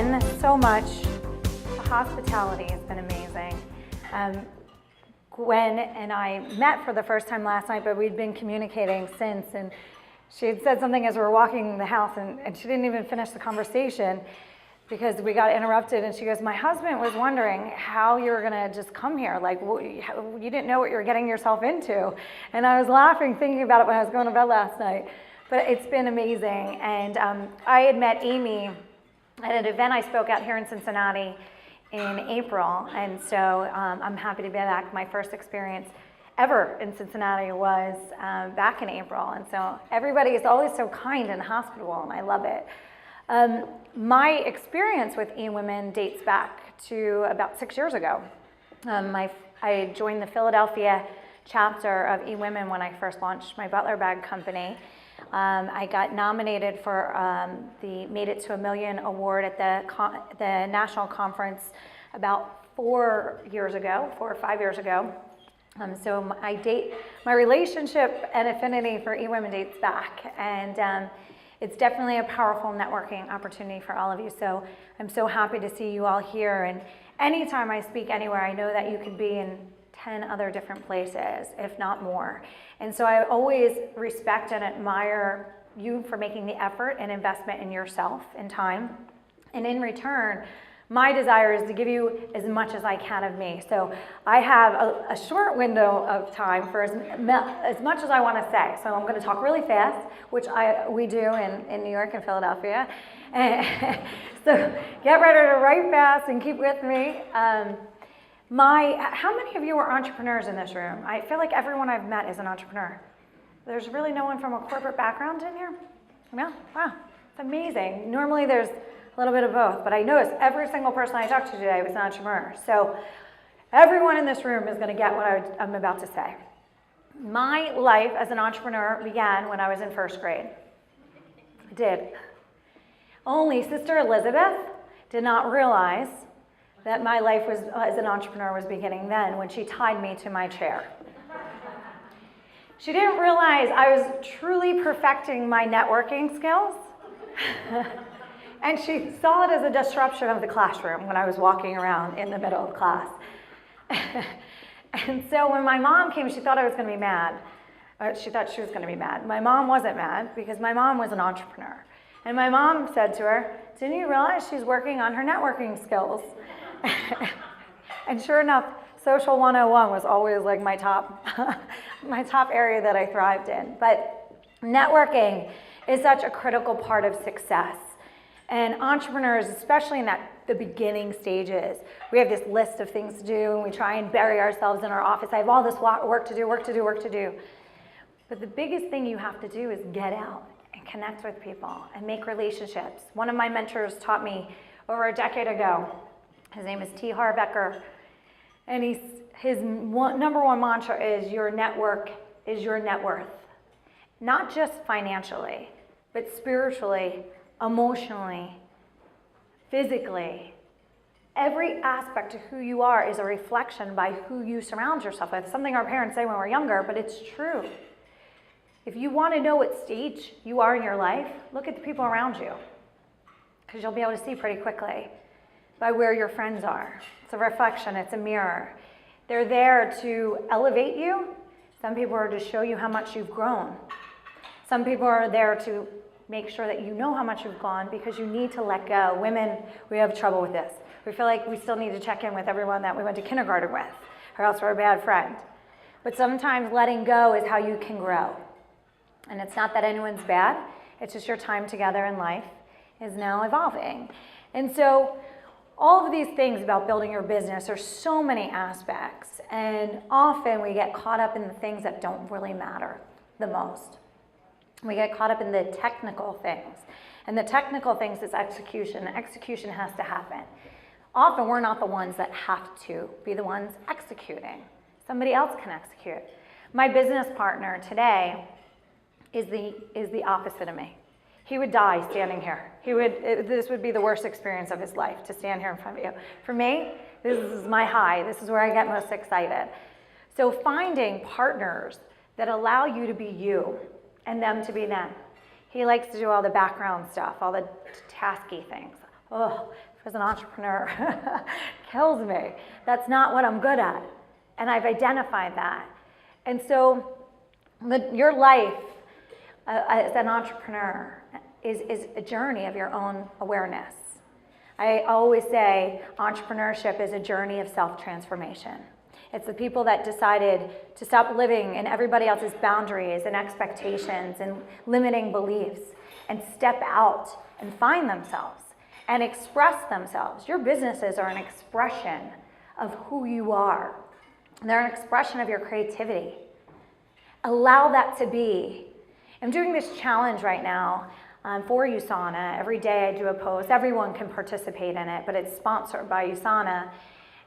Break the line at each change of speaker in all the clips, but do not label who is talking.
again so much. The hospitality has been amazing. Gwen and I met for the first time last night, but we'd been communicating since, and she had said something as we were walking the house, and she didn't even finish the conversation because we got interrupted, and she goes, my husband was wondering how you were gonna just come here, like you didn't know what you were getting yourself into. And I was laughing thinking about it when I was going to bed last night, but it's been amazing. And I had met Amy at an event I spoke at here in Cincinnati in April, and so I'm happy to be back. My first experience ever in Cincinnati was back in April, and so everybody is always so kind and hospitable, and I love it. My experience with eWomen dates back to about 6 years ago. I joined the Philadelphia chapter of eWomen when I first launched my Butler Bag company. I got nominated for the Made It to a Million award at the national conference about 4 or 5 years ago. So my relationship and affinity for eWomen dates back, and it's definitely a powerful networking opportunity for all of you. So I'm so happy to see you all here. And anytime I speak anywhere, I know that you could be in 10 other different places, if not more. And so I always respect and admire you for making the effort and investment in yourself and time. And in return, my desire is to give you as much as I can of me. So I have a short window of time for as much as I want to say. So I'm going to talk really fast, which we do in New York and Philadelphia. So get ready to write fast and keep with me. How many of you are entrepreneurs in this room? I feel like everyone I've met is an entrepreneur. There's really no one from a corporate background in here? No? Wow, it's amazing. Normally there's a little bit of both, but I noticed every single person I talked to today was an entrepreneur. So everyone in this room is going to get what I'm about to say. My life as an entrepreneur began when I was in first grade. It did. Only Sister Elizabeth did not realize that my life as an entrepreneur was beginning then when she tied me to my chair. She didn't realize I was truly perfecting my networking skills. And she saw it as a disruption of the classroom when I was walking around in the middle of class. And so when my mom came, she thought I was going to be mad. She thought she was going to be mad. My mom wasn't mad because my mom was an entrepreneur. And my mom said to her, didn't you realize she's working on her networking skills? And sure enough, Social 101 was always like my top area that I thrived in. But networking is such a critical part of success. And entrepreneurs, especially in the beginning stages, we have this list of things to do, and we try and bury ourselves in our office. I have all this work to do. But the biggest thing you have to do is get out and connect with people and make relationships. One of my mentors taught me over a decade ago. His name is T. Harbecker, and his number one mantra is your network is your net worth. Not just financially, but spiritually, emotionally, physically. Every aspect of who you are is a reflection by who you surround yourself with. Something our parents say when we're younger, but it's true. If you want to know what stage you are in your life, look at the people around you, because you'll be able to see pretty quickly by where your friends are. It's a reflection, it's a mirror. They're there to elevate you. Some people are to show you how much you've grown. Some people are there to make sure that you know how much you've gone, because you need to let go. Women, we have trouble with this. We feel like we still need to check in with everyone that we went to kindergarten with, or else we're a bad friend. But sometimes letting go is how you can grow. And it's not that anyone's bad, it's just your time together in life is now evolving. And so all of these things about building your business, there's so many aspects, and often we get caught up in the things that don't really matter the most. We get caught up in the technical things, and the technical things is execution. Execution has to happen. Often we're not the ones that have to be the ones executing. Somebody else can execute. My business partner today is the opposite of me. He would die standing here. This would be the worst experience of his life, to stand here in front of you. For me, this is my high. This is where I get most excited. So finding partners that allow you to be you and them to be them. He likes to do all the background stuff, all the tasky things. oh, as an entrepreneur, kills me. That's not what I'm good at. And I've identified that. And so your life as an entrepreneur is a journey of your own awareness. I always say entrepreneurship is a journey of self-transformation. It's the people that decided to stop living in everybody else's boundaries and expectations and limiting beliefs and step out and find themselves and express themselves. Your businesses are an expression of who you are. They're an expression of your creativity. Allow that to be. I'm doing this challenge right now for USANA. Every day I do a post. Everyone can participate in it, but it's sponsored by USANA.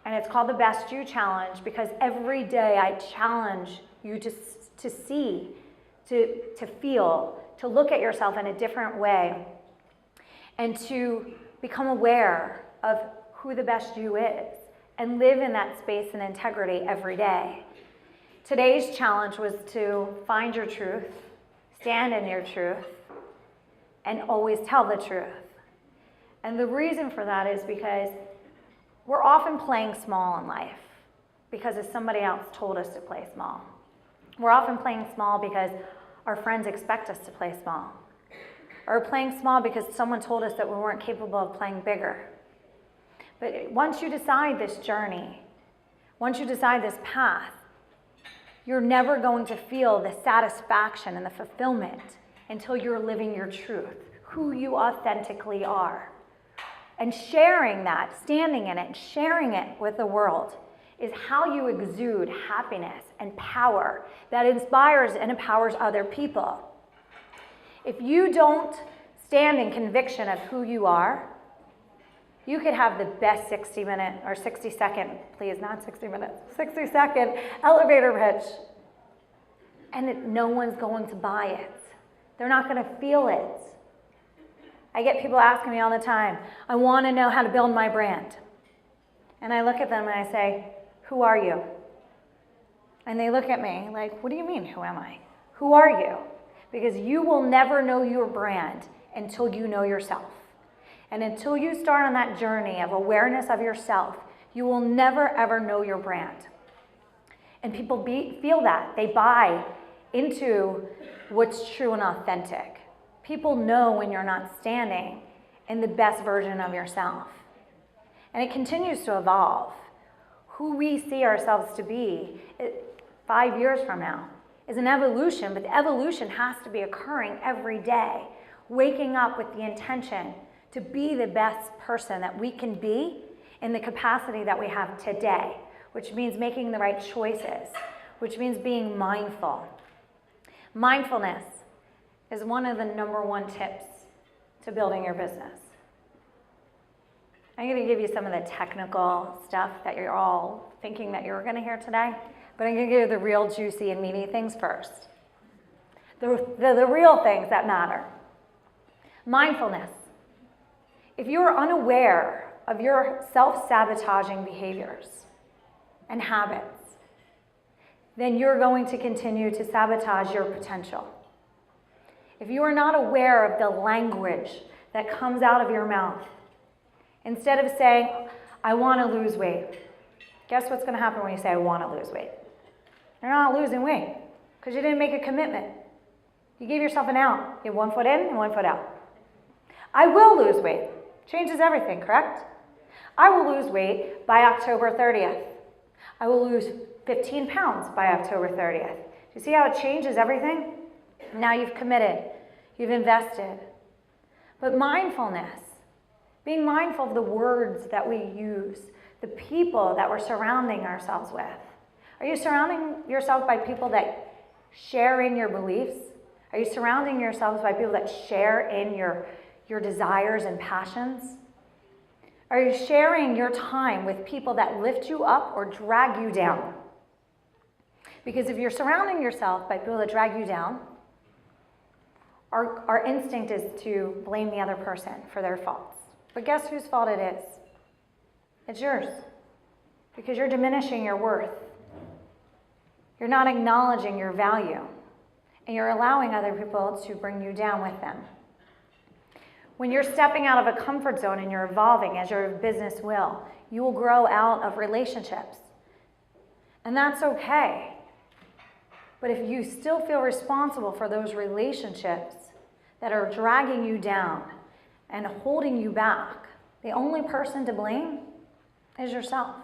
And it's called the Best You Challenge because every day I challenge you to see, to feel, to look at yourself in a different way and to become aware of who the best you is and live in that space and integrity every day. Today's challenge was to find your truth, stand in your truth, and always tell the truth. And the reason for that is because we're often playing small in life because somebody else told us to play small. We're often playing small because our friends expect us to play small. Or playing small because someone told us that we weren't capable of playing bigger. But once you decide this journey, once you decide this path, you're never going to feel the satisfaction and the fulfillment until you're living your truth, who you authentically are. And sharing that, standing in it, and sharing it with the world is how you exude happiness and power that inspires and empowers other people. If you don't stand in conviction of who you are, you could have the best 60-minute or 60-second, please, not 60 minutes, 60-second elevator pitch, and no one's going to buy it. They're not going to feel it. I get people asking me all the time, I want to know how to build my brand. And I look at them and I say, who are you? And they look at me like, what do you mean, who am I? Who are you? Because you will never know your brand until you know yourself. And until you start on that journey of awareness of yourself, you will never ever know your brand. And people feel that. They buy into what's true and authentic. People know when you're not standing in the best version of yourself. And it continues to evolve. Who we see ourselves to be 5 years from now is an evolution, but the evolution has to be occurring every day, waking up with the intention to be the best person that we can be in the capacity that we have today, which means making the right choices, which means being mindful. Mindfulness is one of the #1 tips to building your business. I'm going to give you some of the technical stuff that you're all thinking that you're going to hear today, but I'm going to give you the real juicy and meaty things first. The real things that matter. Mindfulness. If you are unaware of your self-sabotaging behaviors and habits, then you're going to continue to sabotage your potential. If you are not aware of the language that comes out of your mouth, instead of saying, I want to lose weight, guess what's going to happen when you say, I want to lose weight? You're not losing weight because you didn't make a commitment. You gave yourself an out. You have 1 foot in and 1 foot out. I will lose weight. Changes everything, correct? I will lose weight by October 30th. I will lose 15 pounds by October 30th. Do you see how it changes everything? Now you've committed, you've invested. But mindfulness, being mindful of the words that we use, the people that we're surrounding ourselves with. Are you surrounding yourself by people that share in your beliefs? Are you surrounding yourselves by people that share in your desires and passions? Are you sharing your time with people that lift you up or drag you down? Because if you're surrounding yourself by people that drag you down, our instinct is to blame the other person for their faults. But guess whose fault it is? It's yours. Because you're diminishing your worth. You're not acknowledging your value. And you're allowing other people to bring you down with them. When you're stepping out of a comfort zone and you're evolving, as your business will, you will grow out of relationships. And that's okay. But if you still feel responsible for those relationships that are dragging you down and holding you back, the only person to blame is yourself.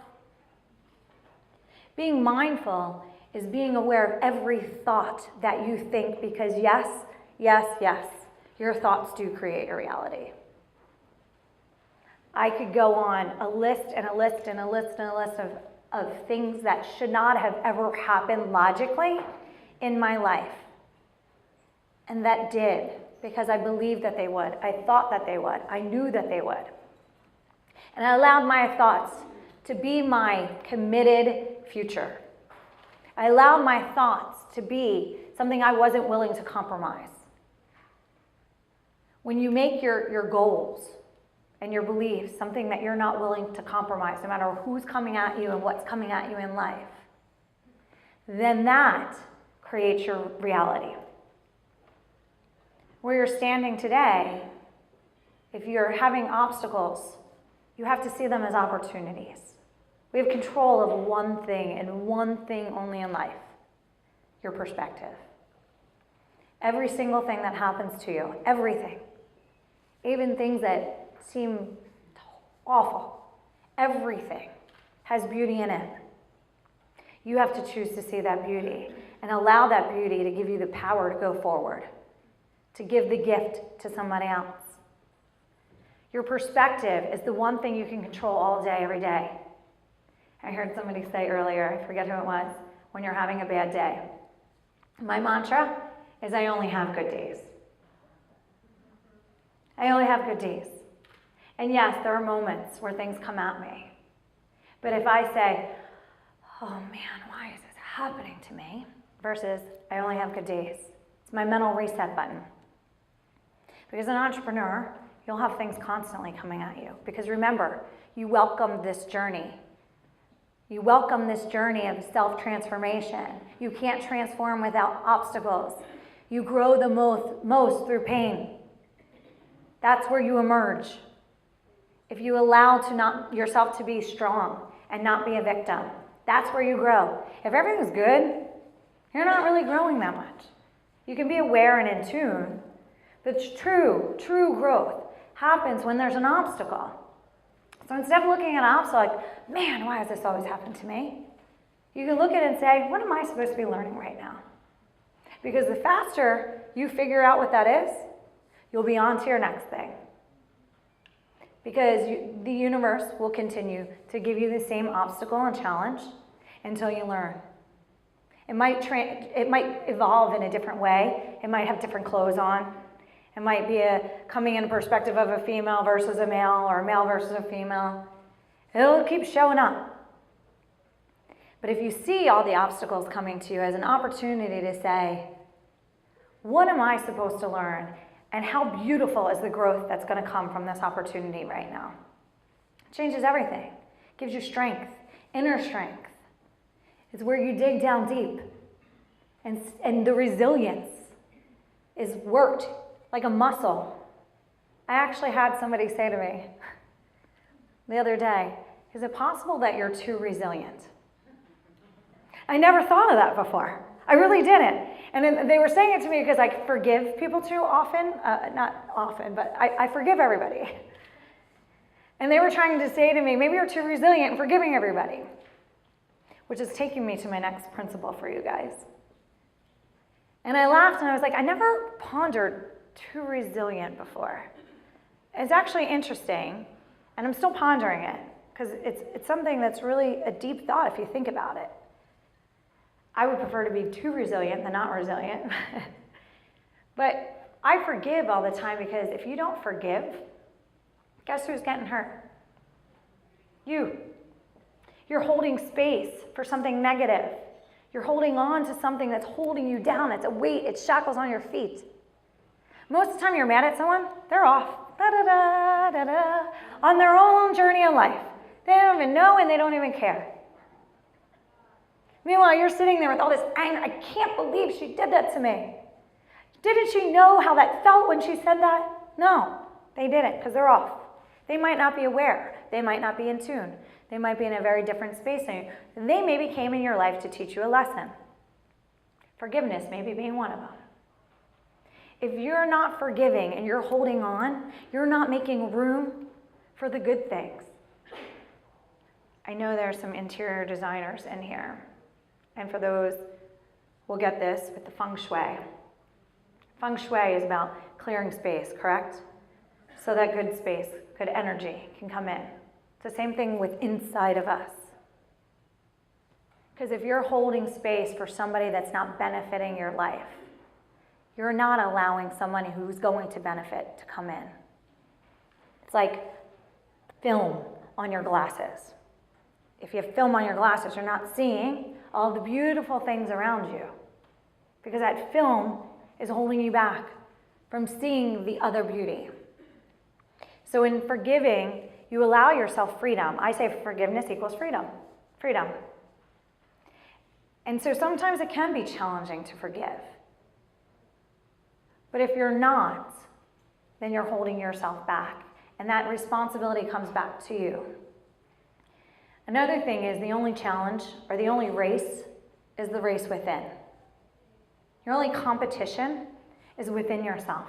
Being mindful is being aware of every thought that you think, because yes, your thoughts do create your reality. I could go on a list and a list and a list and a list of things that should not have ever happened logically in my life. And that did, because I believed that they would. I thought that they would. I knew that they would. And I allowed my thoughts to be my committed future. I allowed my thoughts to be something I wasn't willing to compromise. When you make your goals and your beliefs something that you're not willing to compromise, no matter who's coming at you and what's coming at you in life, then that creates your reality. Where you're standing today, if you're having obstacles, you have to see them as opportunities. We have control of one thing and one thing only in life: your perspective. Every single thing that happens to you, everything, even things that seem awful, everything has beauty in it. You have to choose to see that beauty and allow that beauty to give you the power to go forward, to give the gift to somebody else. Your perspective is the one thing you can control all day, every day. I heard somebody say earlier, I forget who it was, when you're having a bad day. My mantra is I only have good days. I only have good days. And yes, there are moments where things come at me. But if I say, oh man, why is this happening to me? Versus, I only have good days. It's my mental reset button. Because as an entrepreneur, you'll have things constantly coming at you. Because remember, you welcome this journey. You welcome this journey of self-transformation. You can't transform without obstacles. You grow the most through pain. That's where you emerge. If you allow yourself to be strong and not be a victim, that's where you grow. If everything's good, you're not really growing that much. You can be aware and in tune, but true growth happens when there's an obstacle. So instead of looking at an obstacle like, man, why has this always happened to me? You can look at it and say, what am I supposed to be learning right now? Because the faster you figure out what that is, you'll be on to your next thing. Because the universe will continue to give you the same obstacle and challenge until you learn. It might evolve in a different way. It might have different clothes on. It might be coming in a perspective of a female versus a male, or a male versus a female. It'll keep showing up. But if you see all the obstacles coming to you as an opportunity to say, what am I supposed to learn? And how beautiful is the growth that's going to come from this opportunity right now? It changes everything. It gives you strength, inner strength. It's where you dig down deep. And the resilience is worked like a muscle. I actually had somebody say to me the other day, is it possible that you're too resilient? I never thought of that before. I really didn't. And then they were saying it to me because I forgive people too often. Not often, but I forgive everybody. And they were trying to say to me, maybe you're too resilient in forgiving everybody. Which is taking me to my next principle for you guys. And I laughed and I was like, I never pondered too resilient before. It's actually interesting, and I'm still pondering it, because it's something that's really a deep thought if you think about it. I would prefer to be too resilient than not resilient. But I forgive all the time, because if you don't forgive, guess who's getting hurt? You. You're holding space for something negative. You're holding on to something that's holding you down. It's a weight, it's shackles on your feet. Most of the time you're mad at someone, they're off, on their own journey in life. They don't even know and they don't even care. Meanwhile, you're sitting there with all this anger. I can't believe she did that to me. Didn't she know how that felt when she said that? No. They didn't, because they're off. They might not be aware. They might not be in tune. They might be in a very different space than you. They maybe came in your life to teach you a lesson. Forgiveness maybe being one of them. If you're not forgiving and you're holding on, you're not making room for the good things. I know there are some interior designers in here. And for those, we'll get this with the feng shui. Feng shui is about clearing space, correct? So that good space, good energy can come in. It's the same thing with inside of us. Because if you're holding space for somebody that's not benefiting your life, you're not allowing someone who's going to benefit to come in. It's like film on your glasses. If you have film on your glasses, you're not seeing all the beautiful things around you. Because that film is holding you back from seeing the other beauty. So in forgiving, you allow yourself freedom. I say forgiveness equals freedom. Freedom. And so sometimes it can be challenging to forgive. But if you're not, then you're holding yourself back. And that responsibility comes back to you. Another thing is the only challenge or the only race is the race within. Your only competition is within yourself.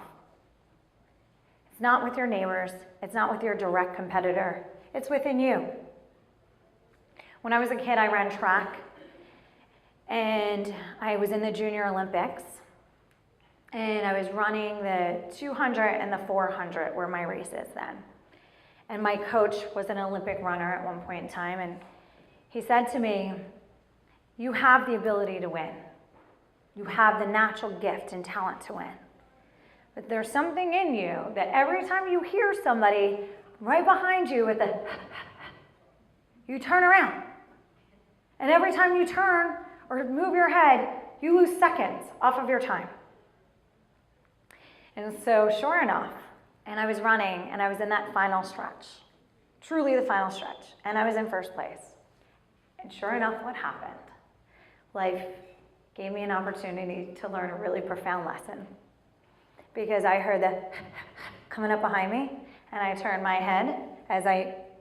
It's not with your neighbors. It's not with your direct competitor. It's within you. When I was a kid, I ran track. And I was in the Junior Olympics. And I was running the 200 and the 400 were my races then. And my coach was an Olympic runner at one point in time. And he said to me, you have the ability to win. You have the natural gift and talent to win. But there's something in you that every time you hear somebody right behind you with a, you turn around. And every time you turn or move your head, you lose seconds off of your time. And so sure enough, and I was running and I was in that final stretch, truly the final stretch, and I was in first place. And sure enough, what happened? Life gave me an opportunity to learn a really profound lesson. Because I heard the coming up behind me, and I turned my head as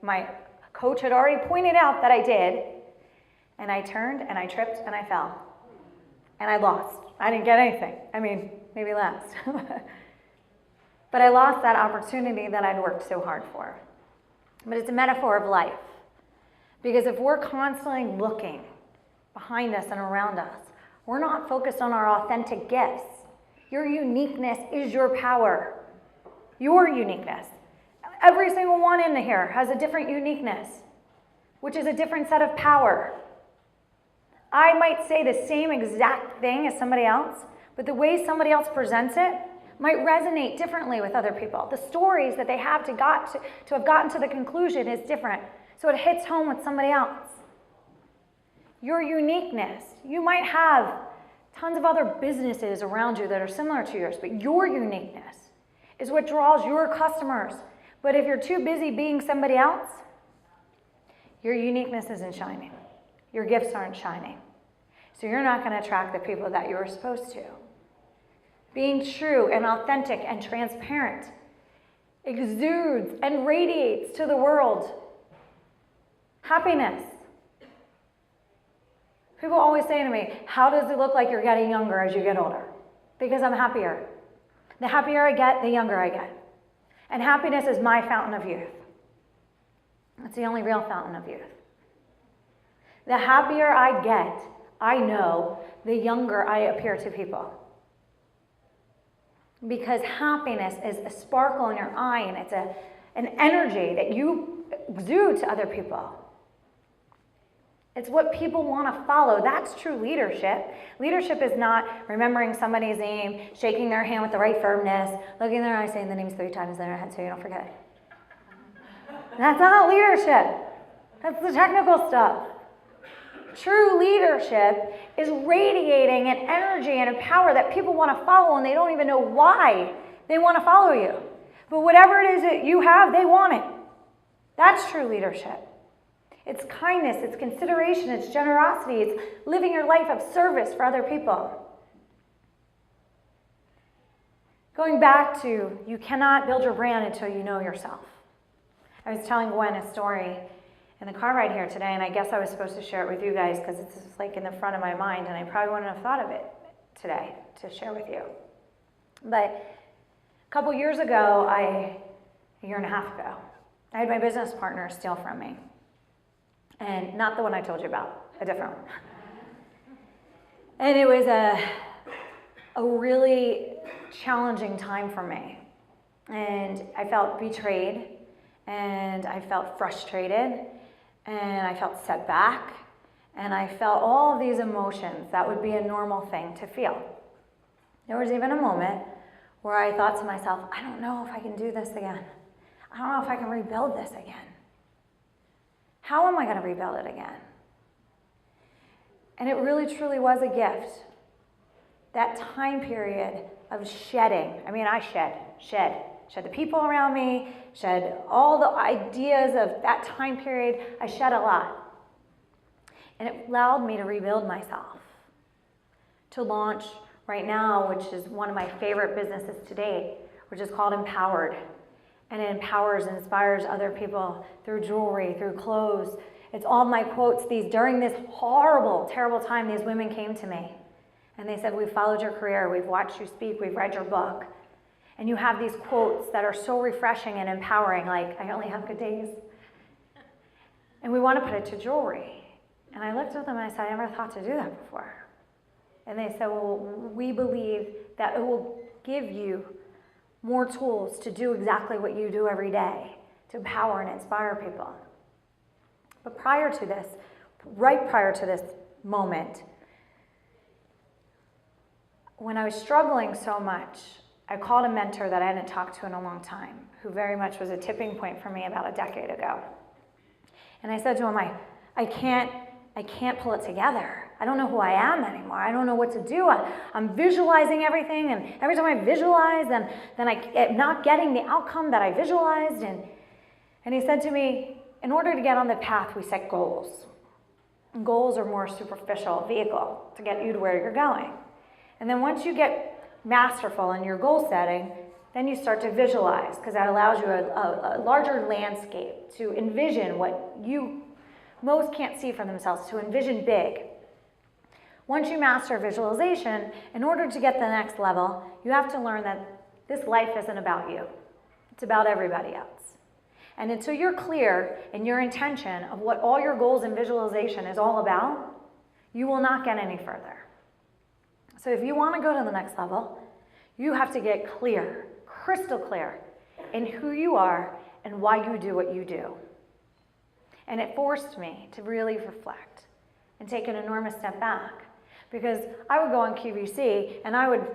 my coach had already pointed out that I did, and I turned and I tripped and I fell. And I lost. I didn't get anything. I mean, maybe last. But I lost that opportunity that I'd worked so hard for. But it's a metaphor of life. Because if we're constantly looking behind us and around us, we're not focused on our authentic gifts. Your uniqueness is your power. Your uniqueness. Every single one in here has a different uniqueness, which is a different set of power. I might say the same exact thing as somebody else, but the way somebody else presents it might resonate differently with other people. The stories that they have to have gotten to the conclusion is different, so it hits home with somebody else. Your uniqueness. You might have tons of other businesses around you that are similar to yours, but your uniqueness is what draws your customers. But if you're too busy being somebody else, your uniqueness isn't shining. Your gifts aren't shining. So you're not going to attract the people that you were supposed to. Being true and authentic and transparent exudes and radiates to the world happiness. People always say to me, how does it look like you're getting younger as you get older? Because I'm happier. The happier I get, the younger I get. And happiness is my fountain of youth. It's the only real fountain of youth. The happier I get, I know, the younger I appear to people. Because happiness is a sparkle in your eye, and it's an energy that you exude to other people. It's what people want to follow. That's true leadership. Leadership is not remembering somebody's name, shaking their hand with the right firmness, looking in their eyes, saying the names 3 times in their head so you don't forget it. That's not leadership. That's the technical stuff. True leadership is radiating an energy and a power that people want to follow, and they don't even know why they want to follow you. But whatever it is that you have, they want it. That's true leadership. It's kindness, it's consideration, it's generosity, it's living your life of service for other people. Going back to, you cannot build your brand until you know yourself. I was telling Gwen a story in the car ride here today, and I guess I was supposed to share it with you guys because it's just like in the front of my mind, and I probably wouldn't have thought of it today to share with you. But a couple years ago, a year and a half ago, I had my business partner steal from me. And not the one I told you about, a different one. And it was a really challenging time for me. And I felt betrayed, and I felt frustrated, and I felt set back, and I felt all of these emotions that would be a normal thing to feel. There was even a moment where I thought to myself, I don't know if I can do this again. I don't know if I can rebuild this again. How am I going to rebuild it again? And it really, truly was a gift. That time period of shedding. I mean, I shed the people around me, shed all the ideas of that time period. I shed a lot. And it allowed me to rebuild myself, to launch right now, which is one of my favorite businesses to date, which is called Empowered. And it empowers and inspires other people through jewelry, through clothes. It's all my quotes. During this horrible, terrible time, these women came to me. And they said, we've followed your career, we've watched you speak, we've read your book. And you have these quotes that are so refreshing and empowering, like, I only have good days. And we want to put it to jewelry. And I looked at them and I said, I never thought to do that before. And they said, well, we believe that it will give you more tools to do exactly what you do every day, to empower and inspire people. But prior to this, right prior to this moment, when I was struggling so much, I called a mentor that I hadn't talked to in a long time, who very much was a tipping point for me about a decade ago. And I said to him, I can't pull it together. I don't know who I am anymore. I don't know what to do. I'm visualizing everything, and every time I visualize, then I'm not getting the outcome that I visualized. And he said to me, in order to get on the path, we set goals. And goals are more superficial vehicle to get you to where you're going. And then once you get masterful in your goal setting, then you start to visualize, because that allows you a larger landscape to envision what most can't see for themselves, to envision big. Once you master visualization, in order to get the next level, you have to learn that this life isn't about you. It's about everybody else. And until you're clear in your intention of what all your goals and visualization is all about, you will not get any further. So if you want to go to the next level, you have to get clear, crystal clear, in who you are and why you do what you do. And it forced me to really reflect and take an enormous step back, because I would go on QVC and I would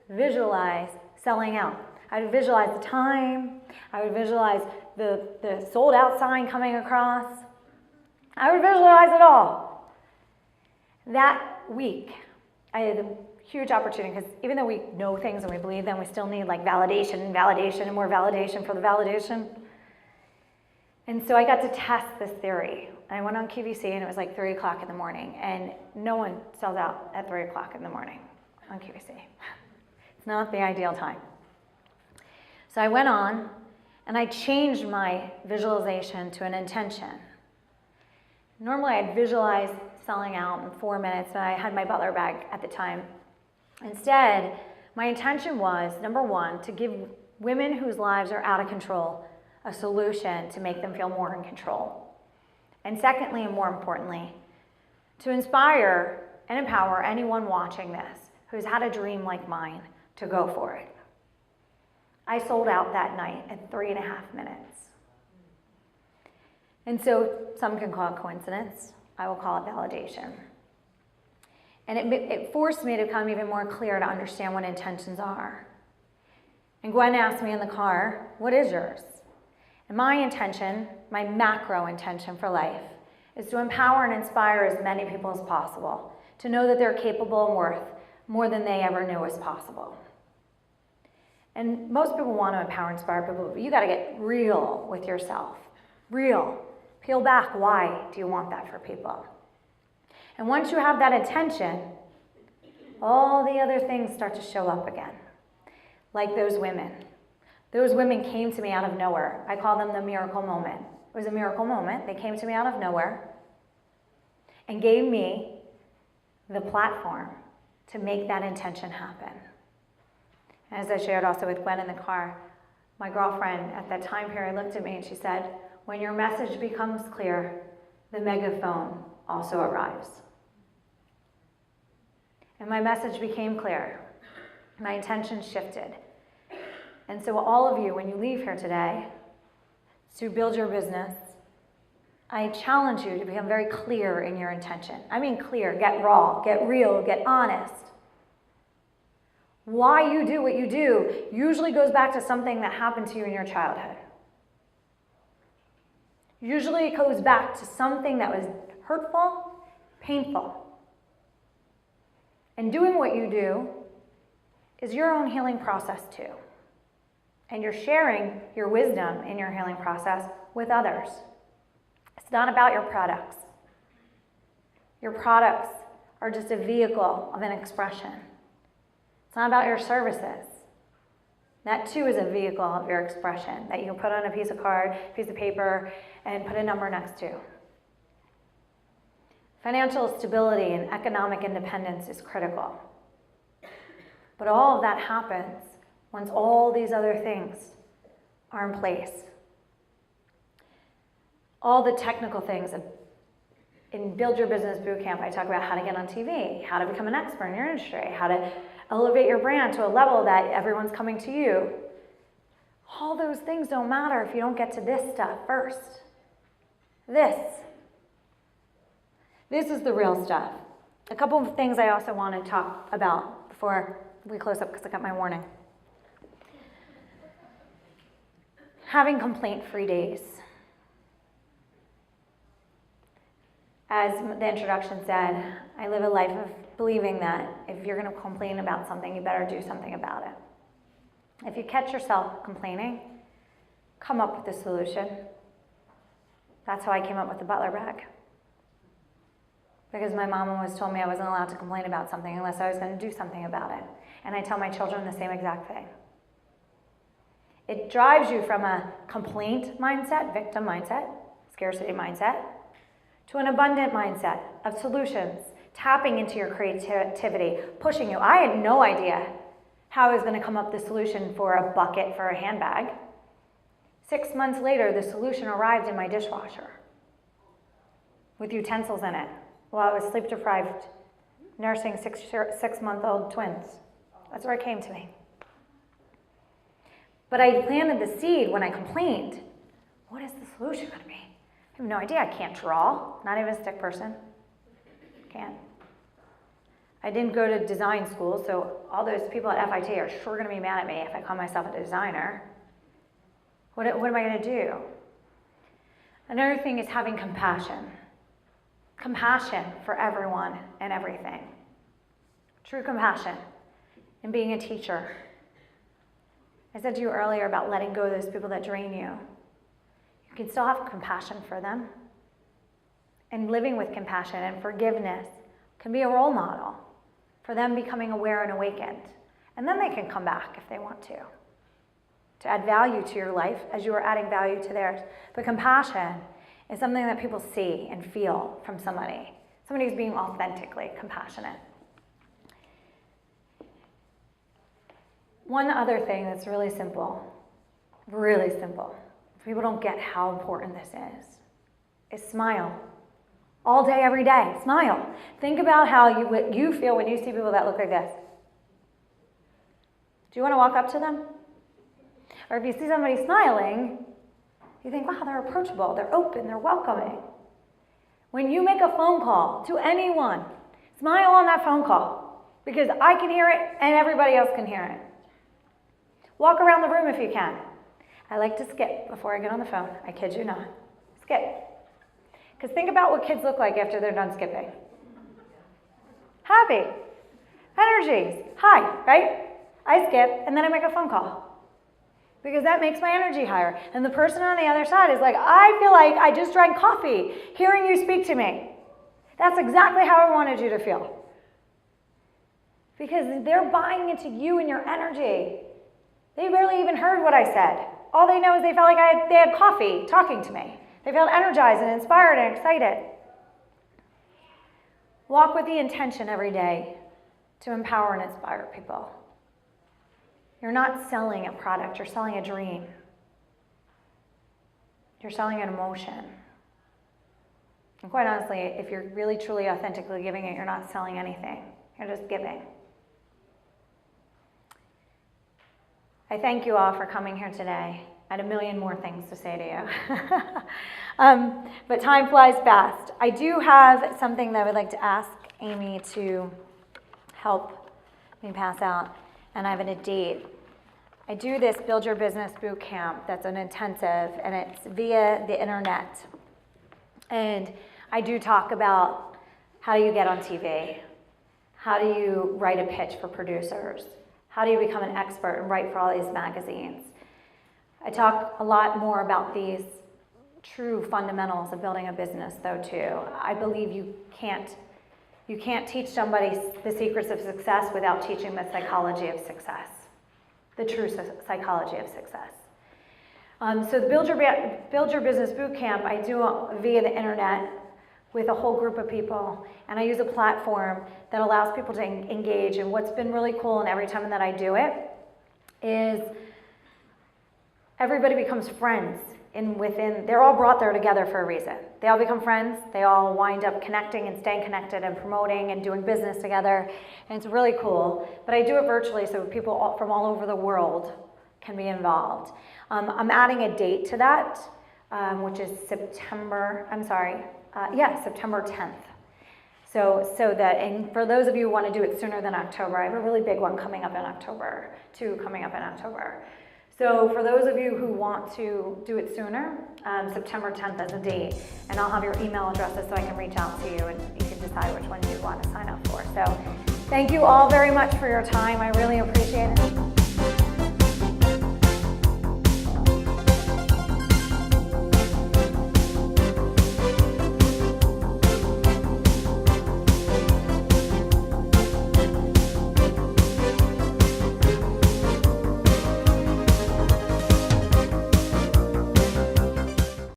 visualize selling out. I would visualize the time. I would visualize the sold out sign coming across. I would visualize it all. That week, I had a huge opportunity, because even though we know things and we believe them, we still need like validation and more validation for the validation. And so I got to test this theory. I went on QVC and it was like 3 o'clock in the morning, and no one sells out at 3 o'clock in the morning on QVC. It's not the ideal time. So I went on and I changed my visualization to an intention. Normally I'd visualize selling out in 4 minutes, and I had my Butler bag at the time. Instead, my intention was, number one, to give women whose lives are out of control a solution to make them feel more in control. And secondly, and more importantly, to inspire and empower anyone watching this who's had a dream like mine to go for it. I sold out that night in 3.5 minutes. And so some can call it coincidence. I will call it validation. And it forced me to become even more clear to understand what intentions are. And Gwen asked me in the car, what is yours? And my intention, my macro intention for life, is to empower and inspire as many people as possible to know that they're capable and worth more than they ever knew was possible. And most people want to empower and inspire people, but you got to get real with yourself. Real. Peel back, why do you want that for people? And once you have that intention, all the other things start to show up again. like those women. Those women came to me out of nowhere. I call them the miracle moment. It was a miracle moment. They came to me out of nowhere and gave me the platform to make that intention happen. As I shared also with Gwen in the car, my girlfriend at that time period looked at me and she said, when your message becomes clear, the megaphone also arrives. And my message became clear. My intention shifted. And so all of you, when you leave here today to build your business, I challenge you to become very clear in your intention. I mean clear, get raw, get real, get honest. Why you do what you do usually goes back to something that happened to you in your childhood. Usually it goes back to something that was hurtful, painful. And doing what you do is your own healing process too. And you're sharing your wisdom in your healing process with others. It's not about your products. Your products are just a vehicle of an expression. It's not about your services. That too is a vehicle of your expression that you can put on a piece of card, piece of paper, and put a number next to. Financial stability and economic independence is critical. But all of that happens once all these other things are in place. All the technical things. In Build Your Business Bootcamp, I talk about how to get on TV, how to become an expert in your industry, how to elevate your brand to a level that everyone's coming to you. All those things don't matter if you don't get to this stuff first. This is the real stuff. A couple of things I also want to talk about before we close up because I got my warning. Having complaint-free days. As the introduction said, I live a life of believing that if you're going to complain about something, you better do something about it. If you catch yourself complaining, come up with a solution. That's how I came up with the Butler Bag. Because my mom always told me I wasn't allowed to complain about something unless I was going to do something about it. And I tell my children the same exact thing. It drives you from a complaint mindset, victim mindset, scarcity mindset, to an abundant mindset of solutions, tapping into your creativity, pushing you. I had no idea how I was going to come up with the solution for a bucket for a handbag. 6 months later, the solution arrived in my dishwasher with utensils in it while I was sleep deprived, nursing six-month-old twins. That's where it came to me. But I planted the seed when I complained. What is the solution going to be? I have no idea. I can't draw. Not even a stick person. Can't. I didn't go to design school, so all those people at FIT are sure going to be mad at me if I call myself a designer. What am I going to do? Another thing is having compassion. Compassion for everyone and everything. True compassion. And being a teacher. I said to you earlier about letting go of those people that drain you. You can still have compassion for them. And living with compassion and forgiveness can be a role model for them becoming aware and awakened. And then they can come back if they want to add value to your life as you are adding value to theirs. But compassion is something that people see and feel from somebody. Somebody who's being authentically compassionate. One other thing that's really simple, people don't get how important this is smile. All day, every day, smile. Think about what you feel when you see people that look like this. Do you want to walk up to them? Or if you see somebody smiling, you think, wow, they're approachable, they're open, they're welcoming. When you make a phone call to anyone, smile on that phone call because I can hear it and everybody else can hear it. Walk around the room if you can. I like to skip before I get on the phone. I kid you not. Skip. Because think about what kids look like after they're done skipping. Happy. Energies. Hi, right? I skip and then I make a phone call. Because that makes my energy higher. And the person on the other side is like, I feel like I just drank coffee hearing you speak to me. That's exactly how I wanted you to feel. Because they're buying into you and your energy. They barely even heard what I said. All they know is they felt like they had coffee talking to me. They felt energized and inspired and excited. Walk with the intention every day to empower and inspire people. You're not selling a product, you're selling a dream. You're selling an emotion. And quite honestly, if you're really, truly, authentically giving it, you're not selling anything. You're just giving. I thank you all for coming here today. I had a million more things to say to you. But time flies fast. I do have something that I would like to ask Amy to help me pass out, and I have a date. I do this Build Your Business Bootcamp that's an intensive, and it's via the internet. And I do talk about how do you get on TV? How do you write a pitch for producers? How do you become an expert and write for all these magazines? I talk a lot more about these true fundamentals of building a business though too. I believe you can't teach somebody the secrets of success without teaching the psychology of success, the true psychology of success. So the Build Your Business Bootcamp, I do via the internet with a whole group of people, and I use a platform that allows people to engage. And what's been really cool, and every time that I do it, is everybody becomes friends they're all brought there together for a reason. They all become friends, they all wind up connecting and staying connected and promoting and doing business together, and it's really cool. But I do it virtually so people from all over the world can be involved. I'm adding a date to that, which is September 10th. So that, and for those of you who want to do it sooner than October, I have a really big one coming up in October, two coming up in October. So for those of you who want to do it sooner, September 10th is a date, and I'll have your email addresses so I can reach out to you and you can decide which one you want to sign up for. So thank you all very much for your time. I really appreciate it.